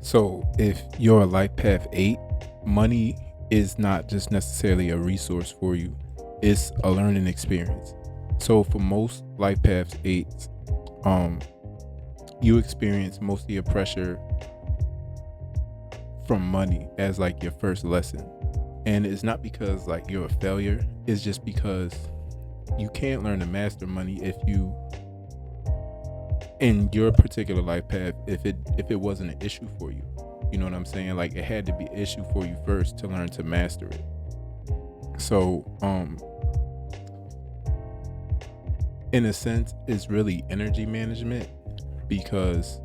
So, if you're a life path 8, money is not just necessarily a resource for you, it's a learning experience. So, for most life paths 8s, um, you experience most of your pressure from money as like your first lesson. And it's not because like you're a failure, it's just because you can't learn to master money if you in your particular life path if it wasn't an issue for you. You know what I'm saying? Like it had to be an issue for you first to learn to master it. So in a sense it's really energy management because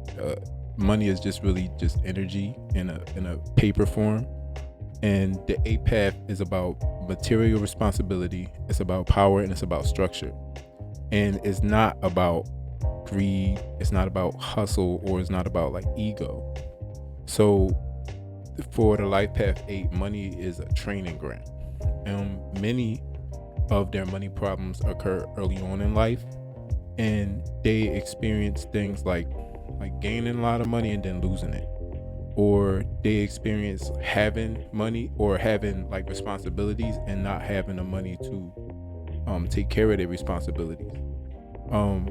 money is just really just energy in a paper form. And the eight path is about material responsibility, it's about power, and it's about structure. And it's not about greed, it's not about hustle, or it's not about like ego. So for the life path 8, money is a training ground. Many of their money problems occur early on in life, and they experience things like gaining a lot of money and then losing it, or they experience having money or having like responsibilities and not having the money to take care of their responsibilities. um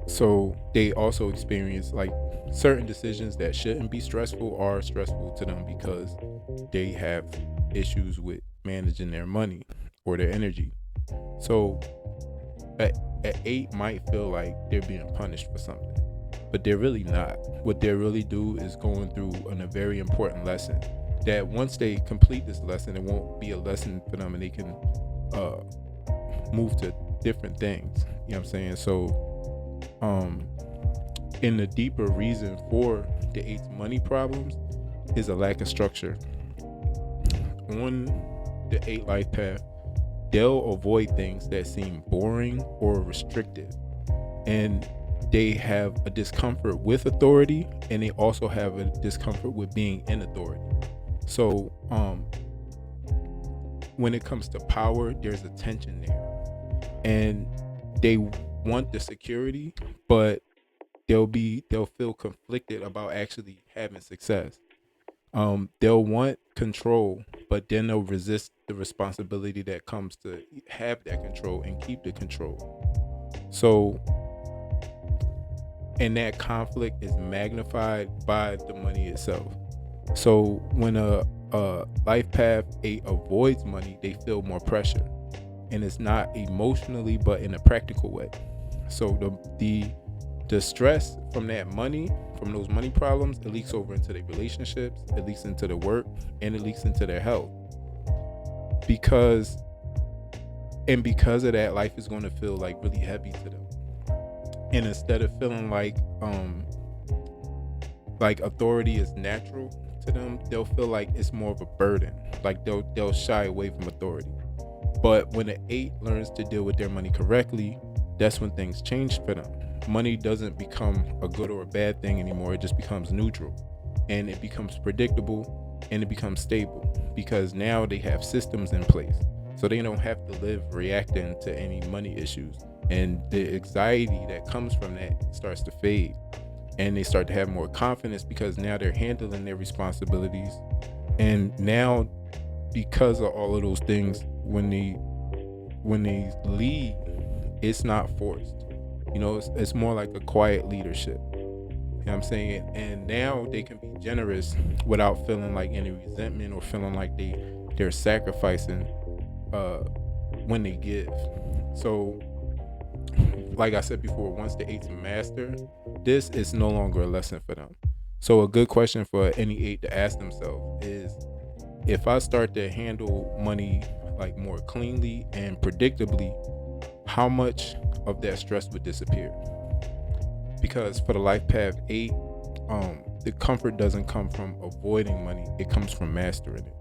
so they also experience like certain decisions that shouldn't be stressful are stressful to them because they have issues with managing their money or their energy. So at 8 might feel like they're being punished for something, but they're really not. What they really do is going through a very important lesson that once they complete this lesson, it won't be a lesson for them and they can uh, move to different things. You know what I'm saying? So, in the deeper reason for the 8's money problems is a lack of structure. On the 8 life path, they'll avoid things that seem boring or restrictive. And they have a discomfort with authority, and they also have a discomfort with being in authority. So when it comes to power, there's a tension there, and they want the security, but they'll feel conflicted about actually having success. They'll want control, but then they'll resist the responsibility that comes to have that control and keep the control. So, and that conflict is magnified by the money itself. So when a life path 8 avoids money, they feel more pressure, and it's not emotionally but in a practical way. So the stress from that money, from those money problems, it leaks over into their relationships, it leaks into their work, and it leaks into their health. Because of that, life is going to feel like really heavy to them. And instead of feeling like authority is natural to them, they'll feel like it's more of a burden. Like they'll shy away from authority. But when the 8 learns to deal with their money correctly, that's when things change for them. Money doesn't become a good or a bad thing anymore. It just becomes neutral, and it becomes predictable, and it becomes stable because now they have systems in place. So they don't have to live reacting to any money issues. And the anxiety that comes from that starts to fade, and they start to have more confidence because now they're handling their responsibilities. And now, because of all of those things, when they lead, it's not forced. It's more like a quiet leadership. You know what I'm saying? And now they can be generous without feeling like any resentment or feeling like they're sacrificing when they give. So, like I said before, once the 8's master this, is no longer a lesson for them. So a good question for any 8 to ask themselves is, if I start to handle money like more cleanly and predictably, how much of that stress would disappear? Because for the life path 8, the comfort doesn't come from avoiding money, it comes from mastering it.